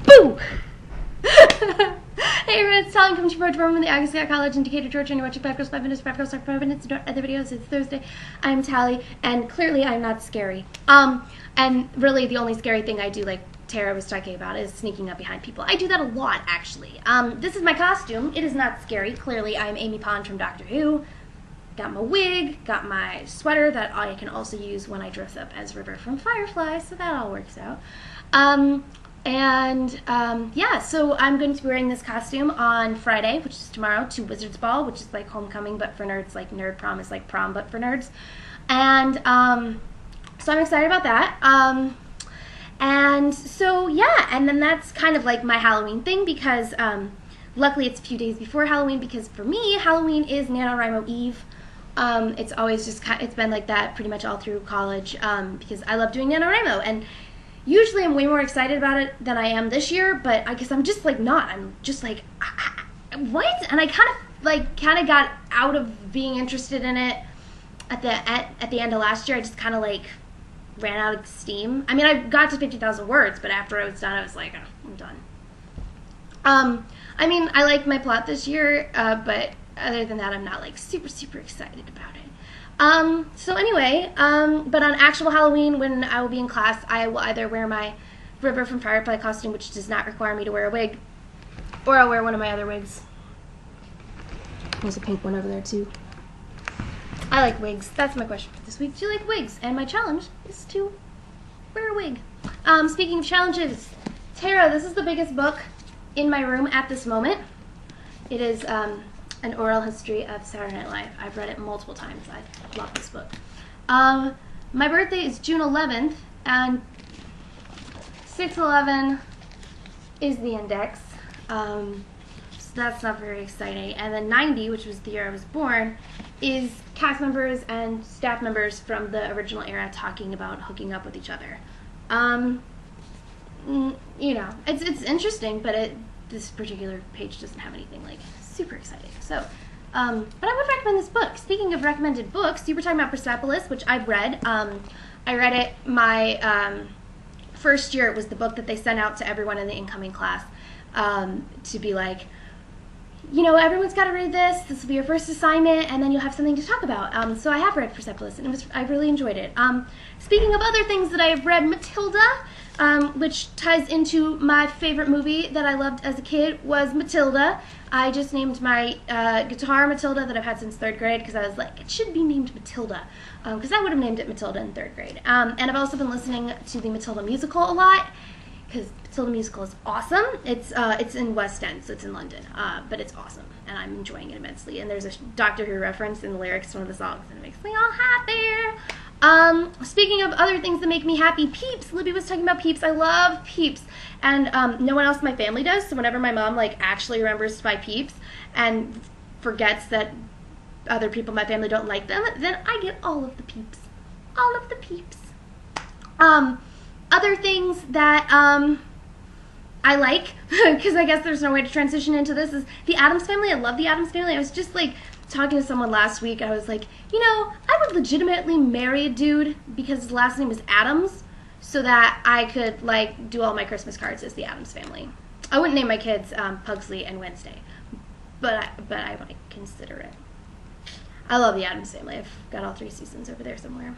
Boo! Hey everyone, it's Talon coming to you from the August College in Decatur, Georgia, and you're watching 5 Girls, 5 Minutes, 5 Girls, 5 Minutes, other videos. It's Thursday. I'm Tally, and clearly I'm not scary. And really the only scary thing I do, like Tara was talking about, is sneaking up behind people. I do that a lot, actually. This is my costume. It is not scary. Clearly I'm Amy Pond from Doctor Who. Got my wig, got my sweater that I can also use when I dress up as River from Firefly, so that all works out. Yeah, so I'm going to be wearing this costume on Friday, which is tomorrow, to Wizard's Ball, which is like homecoming but for nerds, like Nerd Prom is like prom but for nerds. And so I'm excited about that. And so yeah, and then that's kind of like my Halloween thing because luckily it's a few days before Halloween because for me, Halloween is NaNoWriMo Eve. It's always just, it's been like that pretty much all through college because I love doing NaNoWriMo, and usually I'm way more excited about it than I am this year, but I guess I'm just like not. I'm just like, what? And I kind of got out of being interested in it at the end of last year. I just kind of like ran out of steam. I mean, I got to 50,000 words, but after I was done, I was like, oh, I'm done. I mean, I like my plot this year, but other than that, I'm not like super excited about it. So anyway, but on actual Halloween, when I will be in class, I will either wear my River from Firefly costume, which does not require me to wear a wig, or I'll wear one of my other wigs. There's a pink one over there too. I like wigs. That's my question for this week. Do you like wigs? And my challenge is to wear a wig. Speaking of challenges, Tara, this is the biggest book in my room at this moment. It is, an oral history of Saturday Night Live. I've read it multiple times. I love this book. My birthday is June 11th, and 6/11 is the index. So that's not very exciting. And then 90, which was the year I was born, is cast members and staff members from the original era talking about hooking up with each other. You know, it's interesting, but this particular page doesn't have anything like super exciting. So, but I would recommend this book. Speaking of recommended books, you were talking about Persepolis, which I've read. I read it my first year. It was the book that they sent out to everyone in the incoming class to be like, you know, everyone's got to read this. This will be your first assignment, and then you'll have something to talk about. So I have read Persepolis, and I really enjoyed it. Speaking of other things that I have read, Matilda, which ties into my favorite movie that I loved as a kid, was Matilda. I just named my guitar Matilda that I've had since 3rd grade because I was like, it should be named Matilda, because I would have named it Matilda in 3rd grade. And I've also been listening to the Matilda musical a lot because Matilda musical is awesome. It's in West End, so it's in London, but it's awesome, and I'm enjoying it immensely. And there's a Doctor Who reference in the lyrics to one of the songs, and it makes me all happy. Speaking of other things that make me happy, Peeps. Libby was talking about Peeps. I love Peeps. And no one else in my family does, so whenever my mom like actually remembers to buy Peeps and forgets that other people in my family don't like them, then I get all of the Peeps. All of the Peeps. Other things that I like, because I guess there's no way to transition into this, is the Addams Family. I love the Addams Family. I was just like talking to someone last week. I was like, you know, I would legitimately marry a dude because his last name is Addams, so that I could like do all my Christmas cards as the Addams Family. I wouldn't name my kids Pugsley and Wednesday, but I might consider it. I love the Addams Family. I've got all 3 seasons over there somewhere.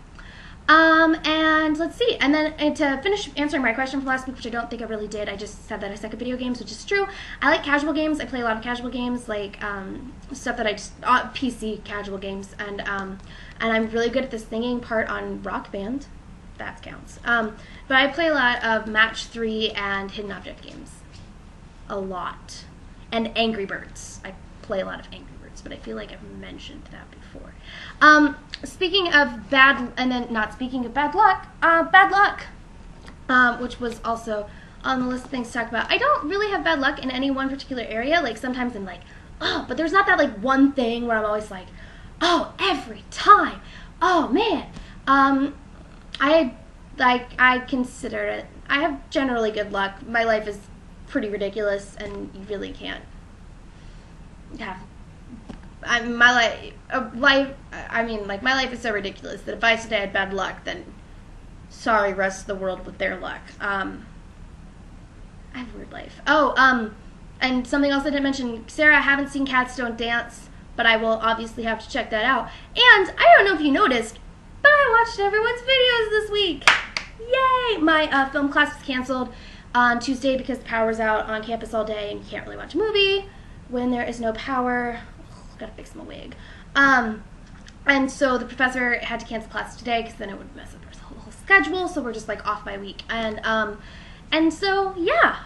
And let's see. And then to finish answering my question from last week, which I don't think I really did, I just said that I suck at video games, which is true. I like casual games. I play a lot of casual games, like stuff that I just PC casual games, and I'm really good at the singing part on Rock Band. That counts. But I play a lot of Match 3 and hidden object games. A lot. And Angry Birds. I play a lot of Angry Birds, but I feel like I've mentioned that before. Speaking of bad, and then not speaking of bad luck, which was also on the list of things to talk about. I don't really have bad luck in any one particular area. Like sometimes I'm like, oh, but there's not that like one thing where I'm always like, oh, every time, oh man. I consider it. I have generally good luck. My life is pretty ridiculous, and you really can't have. My life is so ridiculous that if I said I had bad luck, then sorry, rest of the world with their luck. I have a weird life. Oh, and something else I didn't mention. Sarah, I haven't seen Cats Don't Dance, but I will obviously have to check that out. And I don't know if you noticed, but I watched everyone's videos this week. Yay! My film class was canceled on Tuesday because the power was out on campus all day, and you can't really watch a movie when there is no power. Gotta fix my wig. And so the professor had to cancel class today because then it would mess up our whole schedule. So we're just like off by a week. And so yeah.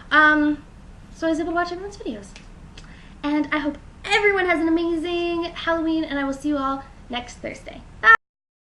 So I was able to watch everyone's videos. And I hope everyone has an amazing Halloween, and I will see you all next Thursday. Bye.